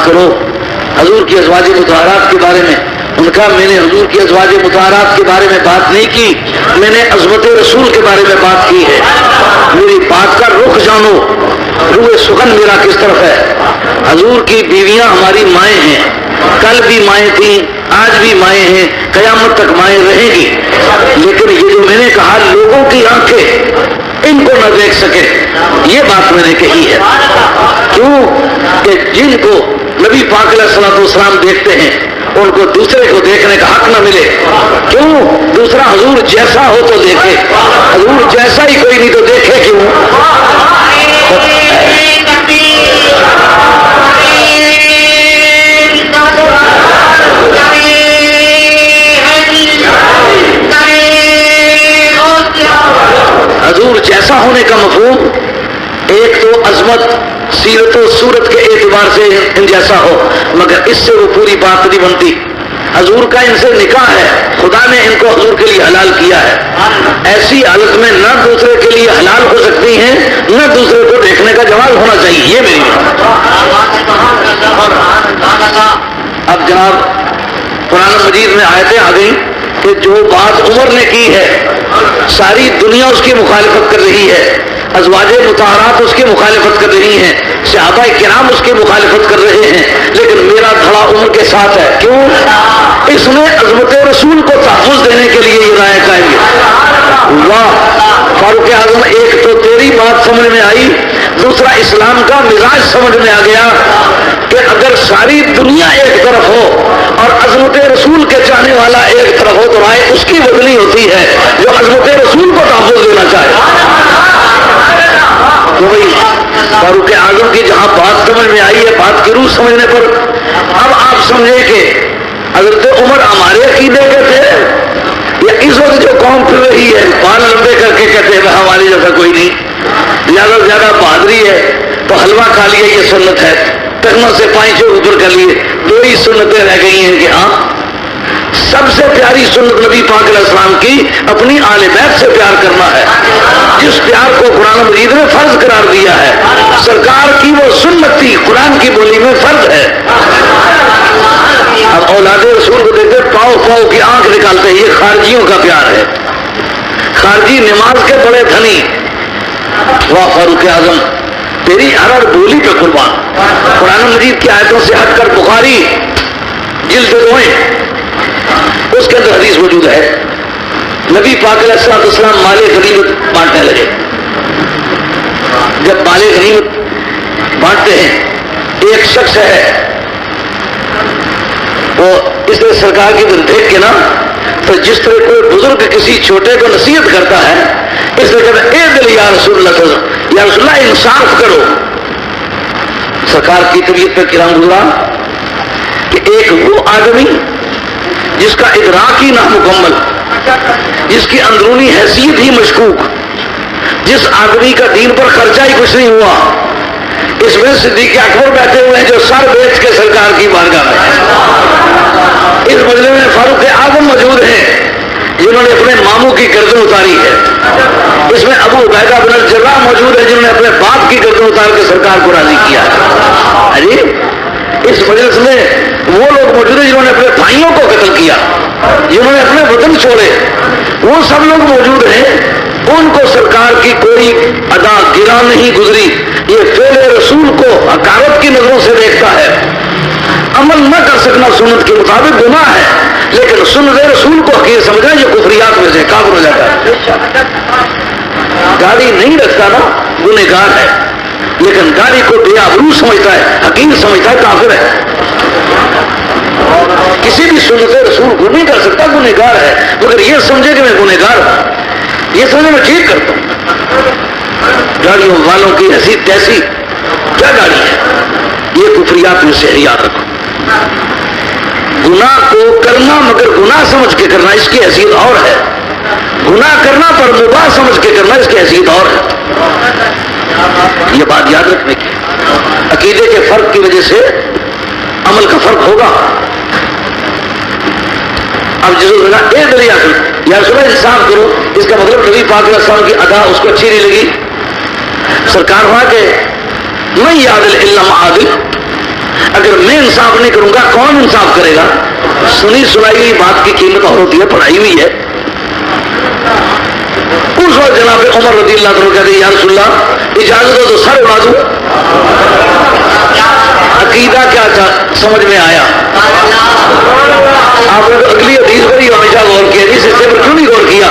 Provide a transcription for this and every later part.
کرو حضور کی ازواج مطہرات کے بارے میں. ان کا میں نے حضور کی ازواج مطہرات کے بارے میں بات نہیں کی, میں نے عظمت رسول کے بارے میں بات کی ہے. میری بات کا رخ جانو, روح سخن میرا کس طرف ہے. حضور کی بیویاں ہماری مائیں ہیں, کل بھی مائیں تھیں, آج بھی مائیں ہیں, قیامت تک مائیں رہیں گی. لیکن یہ جو میں نے کہا لوگوں کی آنکھیں ان کو نہ دیکھ سکے, یہ بات میں نے کہی ہے. کیوں کہ جن کو نبی پاک علیہ الصلوۃ والسلام دیکھتے ہیں ان کو دوسرے کو دیکھنے کا حق نہ ملے. کیوں؟ دوسرا حضور جیسا ہو تو دیکھے, حضور جیسا ہی کوئی نہیں تو دیکھے کیوں؟ حضور جیسا ہونے کا مفہوم ایک تو عظمت سیرت و صورت کے اعتبار سے ان جیسا ہو, مگر اس سے وہ پوری بات نہیں بنتی. حضور کا ان سے نکاح ہے, خدا نے ان کو حضور کے لیے حلال کیا ہے. ایسی حالت میں نہ دوسرے کے لیے حلال ہو سکتی ہیں نہ دوسرے کو دیکھنے کا جواز ہونا چاہیے. یہ میری اب جناب قرآن مجید میں آیتیں آ گئی کہ جو بات عمر نے کی ہے ساری دنیا اس کی مخالفت کر رہی ہے, ازواج مطہرات اس کی مخالفت کر رہی ہیں, صحابہ کرام اس کی مخالفت کر رہے ہیں, لیکن میرا دھڑا عمر کے ساتھ ہے. کیوں؟ اس نے عظمت رسول کو تحفظ دینے کے لیے یہ رائے قائم کی. واہ فاروق اعظم, ایک تو تیری بات سمجھ میں آئی, دوسرا اسلام کا مزاج سمجھ میں آ گیا کہ اگر ساری دنیا ایک طرف ہو اور عظمت رسول کے چاہنے والا ایک طرف ہو تو رائے اس کی بدلی ہوتی ہے جو عظمت رسول کو تحفظ دینا چاہے. تو بھائی فاروق اعظم کی جہاں بات سمجھ میں آئی ہے, بات کی روح سمجھنے پر اب آپ سمجھیں کہ حضرت عمر ہمارے عقیدے کے تھے یا اس وقت جو قوم پھر رہی ہے بال لمبے کر کے کہتے ہیں ہماری جیسا کوئی نہیں, زیادہ سے زیادہ بہادری ہے تو حلوہ کھا لیا یہ سنت ہے, ٹخنوں سے پائچوں اوپر کر لیے, دو ہی سنتیں رہ گئی ہیں کہ ہاں سب سے پیاری سنت نبی پاک علیہ السلام کی اپنی آل بیت سے پیار کرنا ہے, جس پیار کو قرآن مجید نے فرض قرار دیا ہے. سرکار کی وہ سنت تھی, قرآن کی بولی میں فرض ہے. اب اولاد رسول کو دیکھتے پاؤ پاؤ کی آنکھ نکالتے, یہ خارجیوں کا پیار ہے. خارجی نماز کے بڑے دھنی. واہ فاروق اعظم تیری ہر بولی پہ قربان. قرآن مجید کی آیتوں سے ہٹ کر بخاری جلد 2 اس کے اندر حدیث موجود ہے, نبی پاک علیہ السلام مال غنیمت بانٹنے لگے. جب مال غنیمت بانٹتے ہیں ایک شخص ہے وہ اس نے سرکار کی طرف دیکھ کے نا تو جس طرح کوئی بزرگ کسی چھوٹے کو نصیحت کرتا ہے اس نے کہا اے دل یا رسول اللہ, یا رسول اللہ انصاف کرو. سرکار کی طبیعت پہ کرام گزرا کہ ایک وہ آدمی جس کا ادراک ہی نامکمل, جس کی اندرونی حیثیت ہی مشکوک, جس آدمی کا دین پر خرچہ ہی کچھ نہیں ہوا, اس میں صدیق اکبر بیٹھے ہوئے ہیں جو سر بیچ کے سرکار کی بارگاہ میں. اس مجلس میں فاروق اعظم موجود ہیں جنہوں نے اپنے ماموں کی گردن اتاری ہے. اس میں ابو عبیدہ بن الجراح موجود ہے جنہوں نے اپنے باپ کی گردن اتار کے سرکار کو راضی کیا ہے. جی اس مجلس میں وہ لوگ موجود ہیں جنہوں نے اپنے بھائیوں کو قتل کیا, جنہوں نے اپنے وطن چھوڑے, وہ سب لوگ موجود ہیں. ان کو سرکار کی کوئی ادا گرا نہیں گزری. یہ فعل رسول کو حقارت کی نظروں سے دیکھتا ہے. عمل نہ کر سکنا سنت کے مطابق گناہ ہے, لیکن سنت رسول کو حقیر سمجھنا یہ کفریات میں سے کافر ہو جاتا ہے. گاڑی نہیں رکھتا نا گنہگار ہے, لیکن گاڑی کو بے آبرو سمجھتا ہے, حقیر سمجھتا ہے, کافر ہے. کسی بھی سنت رسول کو نہیں کر سکتا, گنہگار ہے. مگر یہ سمجھے کہ میں گنہگار ہوں, یہ سمجھے میں ٹھیک کرتا ہوں. گاڑیوں والوں کی ایسی تیسی کیا گاڑی ہے, یہ کفریات میں سے یاد رکھو. گناہ کو کرنا مگر گناہ سمجھ کے کرنا اس کی حیثیت اور ہے, گناہ کرنا پر مباح سمجھ کے کرنا اس کی حیثیت اور ہے. یہ بات یاد رکھنے کی. عقیدے کے فرق کی وجہ سے عمل کا فرق ہوگا. اب جس اے دل یا رسول اللہ انصاف کرو, اس کا مطلب نبی پاک علیہ السلام کی ادا اس کو اچھی نہیں لگی. سرکار ہوا کہ میں عادل الا عادل, اگر میں انصاف نہیں کروں گا کون انصاف کرے گا؟ سنی سنائی ہوئی بات کی قیمت اور ہوتی ہے، پڑھائی ہوئی ہے۔ اس وقت جناب عمر رضی اللہ عنہ کہتے ہیں یا رسول اللہ اجازت ہو تو سر اڑا دوں۔ عقیدہ کیا تھا سمجھ میں آیا؟ آپ نے تو اگلی حدیث پر ہی ہمیشہ غور کیا، جس حصے پر کیوں نہیں غور کیا؟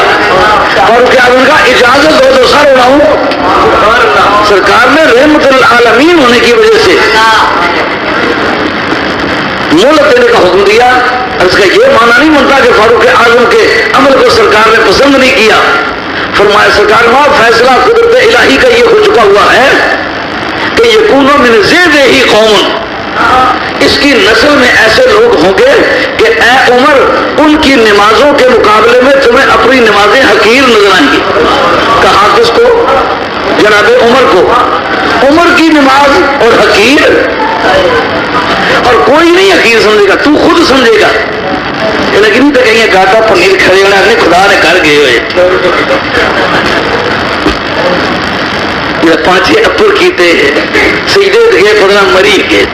اور کیا ان کا اجازت ہو تو سر اڑاؤں؟ سرکار نے رحمت للعالمین ہونے کی وجہ سے مہلت دینے کا حکم دیا۔ اس کا یہ معنی نہیں بنتا کہ فاروق اعظم کے عمل کو سرکار نے پسند نہیں کیا۔ فرمایا سرکار ما فیصلہ قدرت الہی کا یہ ہو چکا ہوا ہے کہ یکون من ذیہ قوم، اس کی نسل میں ایسے لوگ ہوں گے کہ اے عمر ان کی نمازوں کے مقابلے میں تمہیں اپنی نمازیں حقیر نظر آئیں گی۔ کہا کس کو؟ جناب عمر کو۔ عمر کی نماز اور حقیر، اور کوئی نہیں حقیر سمجھے گا، تو خود سمجھے گا۔ لیکن تو کہیں گاٹا پنیر کھڑے ہونا اپنے خدا نے کر گئے ہوئے پانچے اپر کیتے سجدے گئے پتنا مری گئے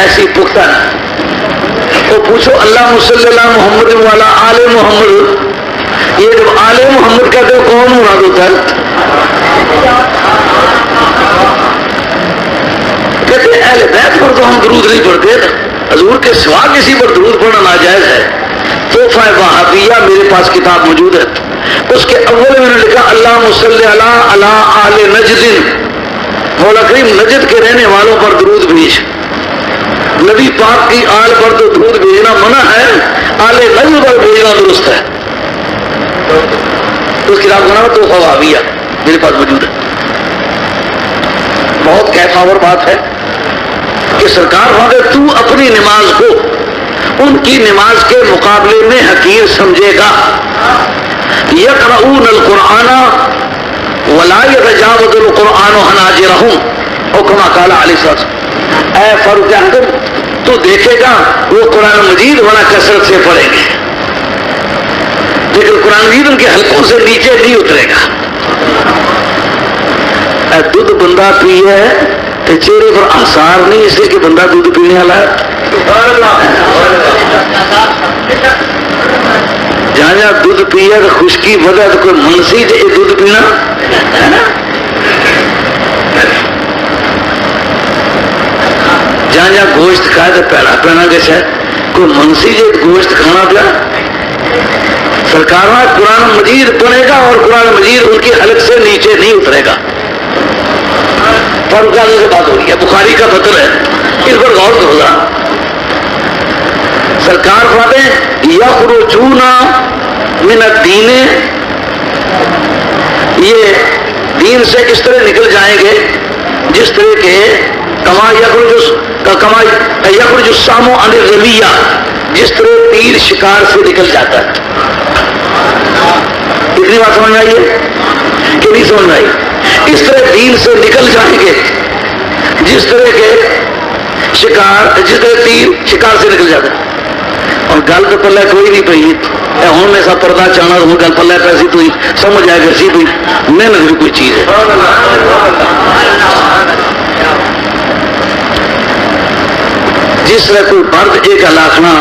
ایسی پختہ تو پوچھو اللہ صلی اللہ محمد والا آل محمد، یہ جب آل محمد کہتے ہو کون مراد ہوتا ہے؟ کہتے ہیں اہل بیت پر تو ہم درود نہیں پڑھتے، حضور کے سوا کسی پر درود پڑھنا ناجائز ہے۔ تحفہ وہابیہ میرے پاس کتاب موجود ہے، اس کے اول میں نے لکھا اللہ صلی علی آل نجد، مولا کریم نجد کے رہنے والوں پر درود بھیج۔ نبی پاک کی آل پر تو درود بھیجنا منع ہے، آل نجد پر بھیجنا درست ہے۔ اس کتاب کا نام ہے تحفہ وہابیہ، میرے پاس موجود ہے۔ بہت کیفاور بات ہے کہ سرکار ہوگے تو اپنی نماز کو ان کی نماز کے مقابلے میں حقیر سمجھے گا۔ یقرؤون القرآن ولا یتجاوز القرآن حناجرهم، اور کما قال علیہ السلام، اے فاروق اعظم تو دیکھے گا وہ قرآن مجید بڑا کثرت سے پڑھیں گے، لیکن قرآن مجید ان کے حلقوں سے نیچے نہیں اترے گا۔ اے دودھ بندہ پیے تو چہرے پر آثار نہیں، اس لیے کہ بندہ دودھ پینے والا ہے۔ جہاں جہاں دودھ پیے تو خشکی وجہ تو کوئی منسی جی دودھ پینا، جہاں جہاں گوشت کھائے تو پیڑا پینا کے شاید کوئی منسی جی گوشت کھانا پیا۔ سرکار قرآن مجید پڑھے گا اور قرآن مجید ان کی حلق سے نیچے نہیں اترے گا۔ فاروق اعظم سے بات ہو رہی ہے، بخاری کا پتر ہے، اس پر غور کرو گا۔ سرکار فرماتے ہیں یخرجون من الدین، یہ دین سے اس طرح نکل جائیں گے جس طرح کے کما یخرج السام عن الرمیہ، جس طرح تیر شکار سے نکل جاتا ہے۔ اتنی بات سمجھ میں آئی ہے کہ نہیں سمجھ میں آئی؟ اس طرح دین سے نکل جائیں گے جس طرح کے شکار، جس طرح تیر شکار سے نکل جاتا ہے۔ اور گل تو پلے کوئی نہیں پی، ہوں میں سب پردہ چاہنا ہوں گل پلے پیسی تو سمجھ آئے گی کوئی محنت بھی کوئی چیز ہے۔ جس طرح کوئی مرد ایک علاقنا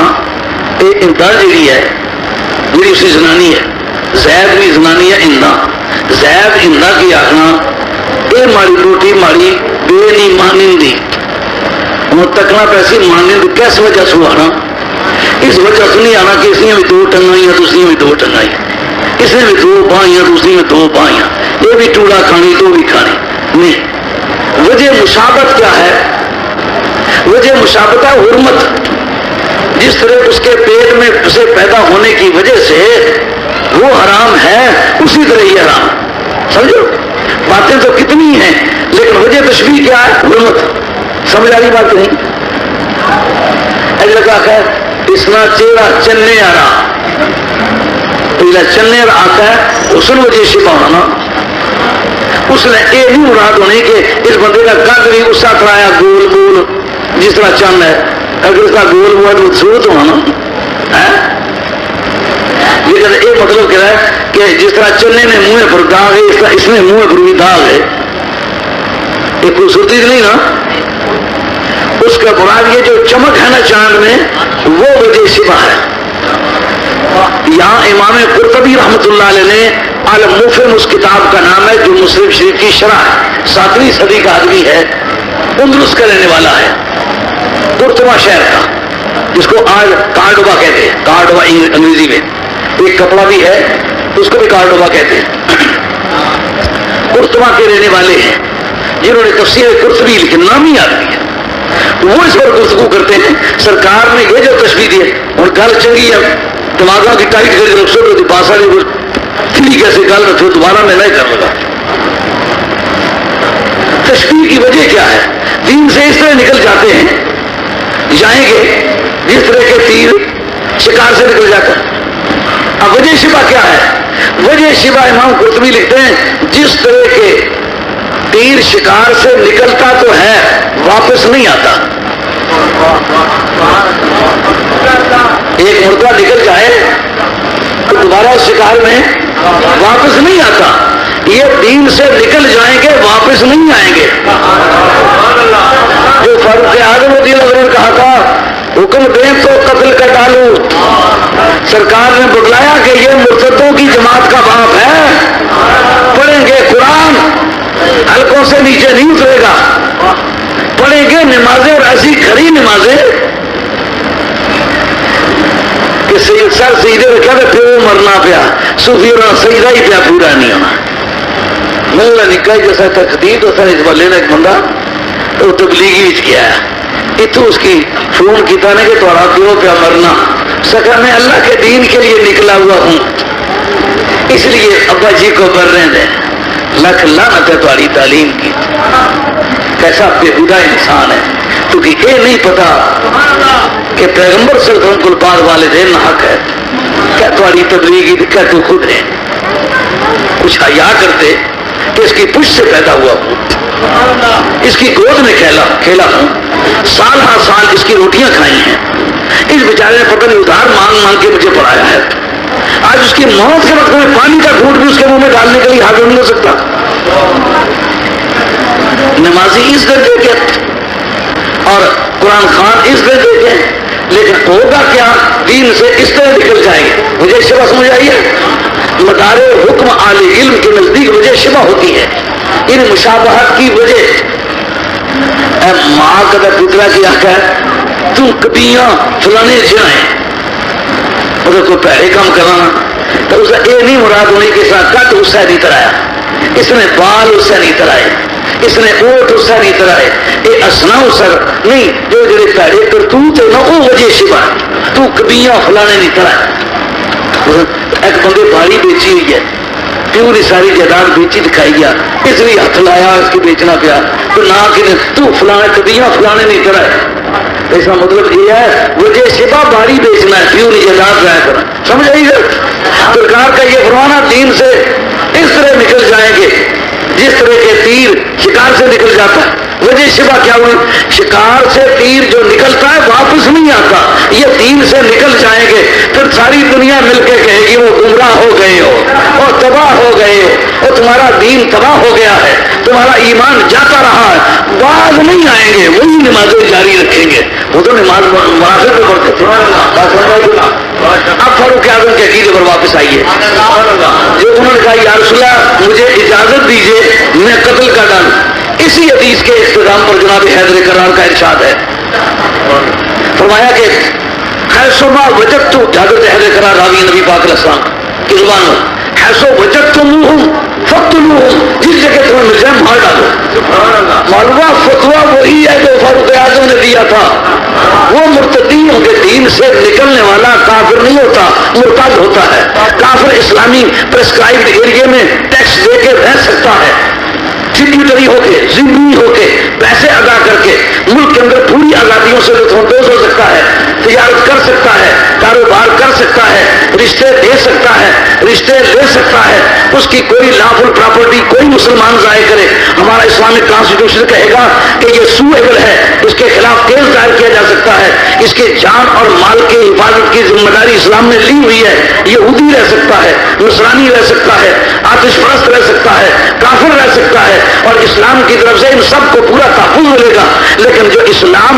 ایک امتحان جیڑی ہے جیڑی اسی زنانی ہے، زید بھی زنانی ہے، اندہ زید اندہ کی آخنا اے ماری روٹی ماری بے نہیں مانندی، وہ تکنا پیسی مانند کس وجہ سے آنا؟ اس وجہ سے نہیں آنا کہ اس نے بھی دو ٹنگائیاں تو اس نے بھی دو ٹنگائیاں، اس نے بھی دو بائیاں تو اس نے بھی دو بائیاں، یہ بھی ٹوڑا کھانی تو بھی کھانی نہیں۔ وجہ مشابت کیا ہے؟ وجہ مشابت ہے حرمت، جس طرح اس کے پیٹ میں اسے پیدا ہونے کی وجہ سے وہ حرام ہے اسی طرح یہ حرام۔ سمجھو باتیں تو کتنی ہیں لیکن وجہ تشبیہ کیا ہے؟ حرمت۔ سمجھ آ رہی بات نہیں؟ اگلا آخر اسنا چیرا چنے آرا، چنے آتا ہے اس نے وجہ شبہ ہونا، اس نے یہ نہیں مراد ہونی کہ اس بندے کا قد بھی اسا کرایا گول گول جس طرح چند ہے، اگر اس کا گول ہوا تو خوبصورت ہونا ہے۔ لیکن یہ مطلب کیا ہے کہ جس طرح چنے نے منہ پر داغ ہے اس طرح اس نے منہ پر بھی داغ ہے، یہ خوبصورتی نہیں نا۔ اب یہ جو چمک ہے نا چاند میں وہ وجہ شبہ ہے. یہاں امام قرطبی رحمۃ اللہ علیہ نے المفہم اس کتاب کا نام ہے جو مسلم شریف کی شرح ہے, 7ویں صدی کا آدمی ہے, اندلس کا رہنے والا ہے, قرطبہ شہر کا, جس کو آج کارڈوبا کہتے ہیں. کارڈوبا انگریزی میں ایک کپڑا بھی ہے, اس کو بھی کارڈوبا کہتے ہیں. قرطبہ کے رہنے والے ہیں جنہوں نے تفسیر قرطبی لکھی, نامی آدمی ہے. وہ اس پر گفتگو کرتے ہیں. سرکار نے یہ جو تشبیہ دی اور گل چنگی ہے دماغوں کی ٹائٹ کر رکھو تو پاسا نہیں تھی کیسے گل رکھو دوبارہ میں نہیں کر لگا. تشبیہ کی وجہ کیا ہے؟ دین سے اس طرح نکل جاتے ہیں جائیں گے جس طرح کے تیر شکار سے نکل جاتا ہے. اب وجہ شبہ کیا ہے؟ وجہ شبہ امام قرطبی لکھتے ہیں جس طرح کے تیر شکار سے نکلتا تو ہے واپس نہیں آتا. ایک مرتبہ نکل جائے تو دوبارہ شکار میں واپس نہیں آتا. یہ دین سے نکل جائیں گے واپس نہیں آئیں گے. جو فاروق اعظم رضی اللہ عنہ نے کہا تھا حکم دیں تو قتل کر ڈالوں, سرکار نے بتلایا کہ یہ مرتدوں کی جماعت کا باپ ہے, پڑھیں گے قرآن حلقوں سے نیچے نہیں اترے گا, پڑھیں گے نمازیں اور ایسی کھڑی نمازیں کہ سر سیدھے رکھا تو پھر مرنا پیا, صوفی اور سجدہ ہی پیا پورا نہیں ہونا. ملا نکا جیسا تقدیر ہوتا ہے اس بار لینا ایک بندہ تو تبلیغی وچ گیا اتو اس کی فون کیتا نے کہ تھوڑا پیو پیا مرنا سکا میں اللہ کے دین کے لیے نکلا ہوا ہوں اس لیے ابا جی کو بر رہے دیں. لکھ لعنت ہے تمہاری تعلیم کی, کیسا بےہودہ انسان ہے. کیونکہ یہ نہیں پتا کہ پیغمبر صلی اللہ علیہ وسلم کو بعد والدین حق ہے. کیا تمہاری تبلیغی کیا تو خود ہے کچھ حیا کرتے کہ اس کی پشت سے پیدا ہوا ہوں, اس کی گود میں کھیلا ہوں, سال ہر سال اس کی روٹیاں کھائی ہیں. اس بیچارے نے پتہ نہیں ادھار مانگ مانگ کے مجھے پڑھایا ہے. آج اس کی موت کے وقت میں پانی کا گھونٹ بھی اس کے منہ میں ڈالنے کے لیے حاضر نہیں ہو سکتا. نمازی اس درجے کے اور قرآن خوان اس درجے کے, لیکن ہوگا کیا دین سے اس طرح نکل جائیں گے. مجھے شبہ سمجھ آئیے, مدار حکم اہل علم کے نزدیک وجہ شبہ ہوتی ہے. ان مشابہت کی وجہ ماں کا پترا کی آنکھ ہے تم کبیاں فلانے جائیں مطلب کوئی پہلے کام کرنا تو اس کا یہ نہیں مراد ہونے کے ساتھ کٹ اس سے نہیں ترایا, اس نے بال اس سے نہیں ترائے, اس نے اوٹ اس سے نہیں ترائے, یہ اسنا اس سے نہیں. جو جڑے پیڑے کرتوت ہے نا وہ وجہ شبہ تو کبیاں فلانے نہیں ترائے. ایک بندے باری بیچی ہوئی ہے پیوری ساری جائیداد بیچی دکھائی گیا, اس لیے ہاتھ لایا اس کے بیچنا پیا تو نہ کہ تو فلانے کبیاں فلانے نہیں کرائے. اس کا مطلب یہ ہے وجہ شبہ باری بیچنا ہے, پیوری جائیداد لایا کرنا. سمجھ آئی گا سرکار کا یہ فرمانا دین سے اس طرح نکل جائیں گے جس طرح کے تیر شکار سے نکل جاتا ہے. وجہ شبہ کیا ہوئی؟ شکار سے تیر جو نکلتا ہے واپس نہیں آتا. یہ دین سے نکل جائیں گے پھر ساری دنیا مل کے کہے گی وہ گمراہ ہو گئے ہو اور تباہ ہو گئے ہو اور تمہارا دین تباہ ہو گیا ہے, تمہارا ایمان جاتا رہا ہے. بعد نہیں آئیں گے, وہی نمازیں جاری رکھیں گے. وہ تو نماز مناسب میں پڑھتے تھے. اب فاروق اعظم کے عقیدے پر واپس آئیے. جو انہوں نے کہا یا رسول اللہ مجھے اجازت دیجیے میں قتل کر ڈالوں. اسی حدیث کے اختتام پر جناب حیدر کرار کا ارشاد ہے, فرمایا کہ حیثما وجدت, حضرت حیدر کرار راوی نبی پاک علیہ السلام کی زبان میں, حیثو وجدتموہم فقتلوہم, جس جگہ تمہیں مل جائے مار ڈالو. معلومہ فتویٰ وہی ہے جو فاروق اعظم نے دیا تھا. وہ مرتدین کے دین سے نکلنے والا کافر نہیں ہوتا, مرتد ہوتا ہے. کافر اسلامی پرسکرائبڈ ایریے میں ٹیکس دے کے رہ سکتا ہے, ٹریبیوٹری ہو کے, ذمہ ہو کے, پیسے ادا کر کے ملک کے اندر پوری آزادیوں سے لطف اندوز ہو سکتا ہے, تجارت کر سکتا ہے, کاروبار کر سکتا ہے, رشتے دے سکتا ہے, رشتے لے سکتا ہے. اس کی کوئی لافل پراپرٹی کوئی مسلمان ضائع کرے, ہمارا اسلامک کانسٹیٹیوشن کہے گا کہ یہ سوئبل ہے, اس کے خلاف کیس دائر کیا جا سکتا ہے. اس کے جان اور مال کی حفاظت کی ذمہ داری اسلام نے لی ہوئی ہے. یہودی رہ سکتا ہے, نصرانی رہ سکتا ہے, آتش پرست رہ سکتا ہے, کافر رہ سکتا ہے, اور اسلام کی طرف سے ان سب کو پورا تحفظ ملے گا. لیکن جو اسلام